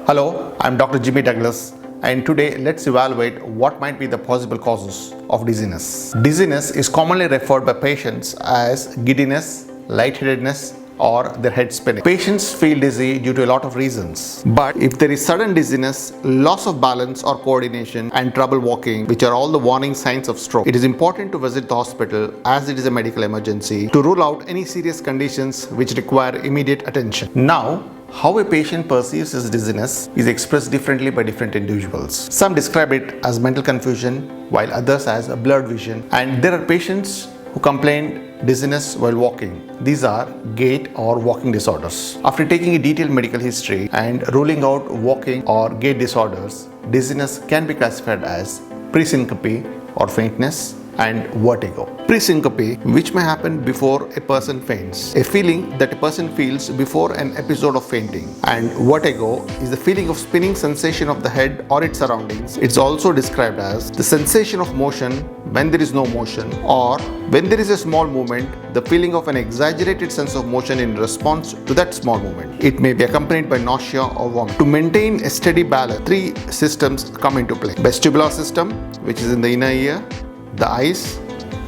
Hello, I'm Dr. Jimmy Douglas, and today let's evaluate what might be the possible causes of dizziness. Dizziness is commonly referred by patients as giddiness, lightheadedness, or their head spinning. Patients feel dizzy due to a lot of reasons. But if there is sudden dizziness, loss of balance or coordination, and trouble walking, which are all the warning signs of stroke, it is important to visit the hospital as it is a medical emergency to rule out any serious conditions which require immediate attention. Now, how a patient perceives his dizziness is expressed differently by different individuals. Some describe it as mental confusion, while others as a blurred vision. And there are patients who complain dizziness while walking. These are gait or walking disorders. After taking a detailed medical history and ruling out walking or gait disorders, dizziness can be classified as presyncope or faintness and vertigo. Presyncope, which may happen before a person faints, a feeling that a person feels before an episode of fainting. And vertigo is the feeling of spinning sensation of the head or its surroundings. It's also described as the sensation of motion when there is no motion, or when there is a small movement, the feeling of an exaggerated sense of motion in response to that small movement. It may be accompanied by nausea or vomit. To maintain a steady balance, three systems come into play: vestibular system, which is in the inner ear, the eyes,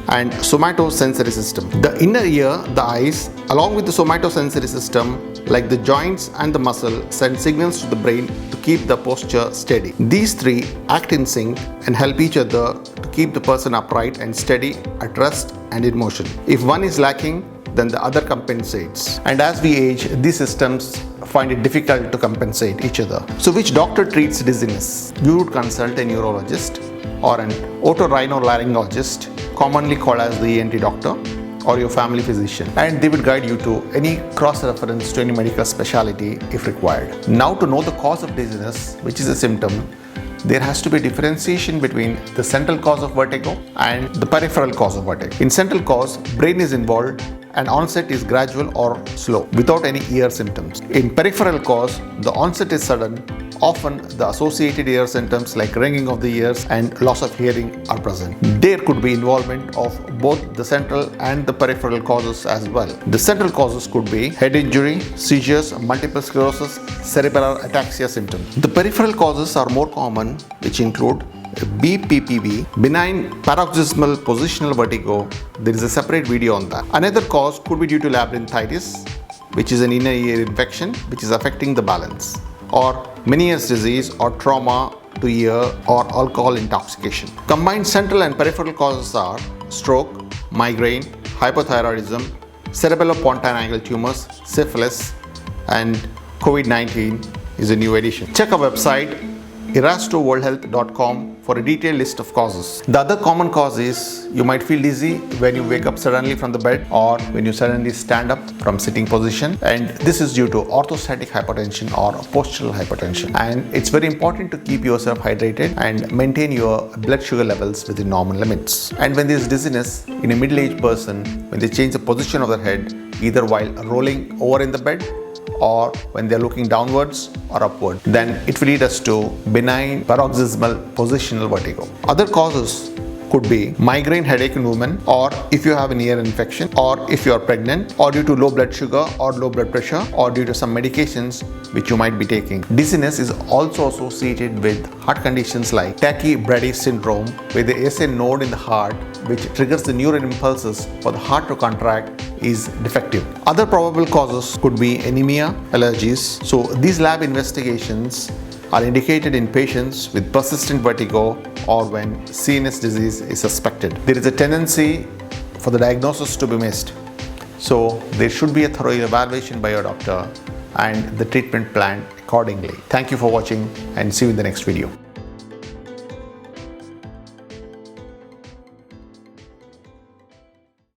and somatosensory system. The inner ear, the eyes, along with the somatosensory system, like the joints and the muscle, send signals to the brain to keep the posture steady. These three act in sync and help each other to keep the person upright and steady at rest and in motion. If one is lacking, then the other compensates. And as we age, these systems find it difficult to compensate each other. So which doctor treats dizziness? You would consult a neurologist or an otorhinolaryngologist, commonly called as the ENT doctor, or your family physician, and they will guide you to any cross-reference to any medical specialty if required. Now, to know the cause of dizziness, which is a symptom, there has to be differentiation between the central cause of vertigo and the peripheral cause of vertigo. In central cause, brain is involved and onset is gradual or slow without any ear symptoms. In peripheral cause, the onset is sudden. Often the associated ear symptoms like ringing of the ears and loss of hearing are present. There could be involvement of both the central and the peripheral causes as well. The central causes could be head injury, seizures, multiple sclerosis, cerebral ataxia symptoms. The peripheral causes are more common, which include BPPV, benign paroxysmal positional vertigo. There is a separate video on that. Another cause could be due to labyrinthitis, which is an inner ear infection which is affecting the balance, or Meniere's disease or trauma to ear, or alcohol intoxication. Combined central and peripheral causes are stroke, migraine, hypothyroidism, cerebellopontine angle tumors, syphilis, and COVID-19 is a new addition. Check our website erastoworldhealth.com for a detailed list of causes. The other common cause is you might feel dizzy when you wake up suddenly from the bed, or when you suddenly stand up from sitting position, and this is due to orthostatic hypotension or postural hypotension. And it's very important to keep yourself hydrated and maintain your blood sugar levels within normal limits. And when there is dizziness in a middle-aged person, when they change the position of their head, either while rolling over in the bed or when they are looking downwards or upward, then it will lead us to benign paroxysmal positional vertigo. Other causes could be migraine headache in women, or if you have an ear infection, or if you are pregnant, or due to low blood sugar or low blood pressure, or due to some medications which you might be taking. Dizziness is also associated with heart conditions like tachybrady syndrome, where there is a node in the heart which triggers the neural impulses for the heart to contract is defective. Other probable causes could be anemia, allergies. So these lab investigations are indicated in patients with persistent vertigo or when CNS disease is suspected. There is a tendency for the diagnosis to be missed. So there should be a thorough evaluation by your doctor and the treatment planned accordingly. Thank you for watching, and see you in the next video.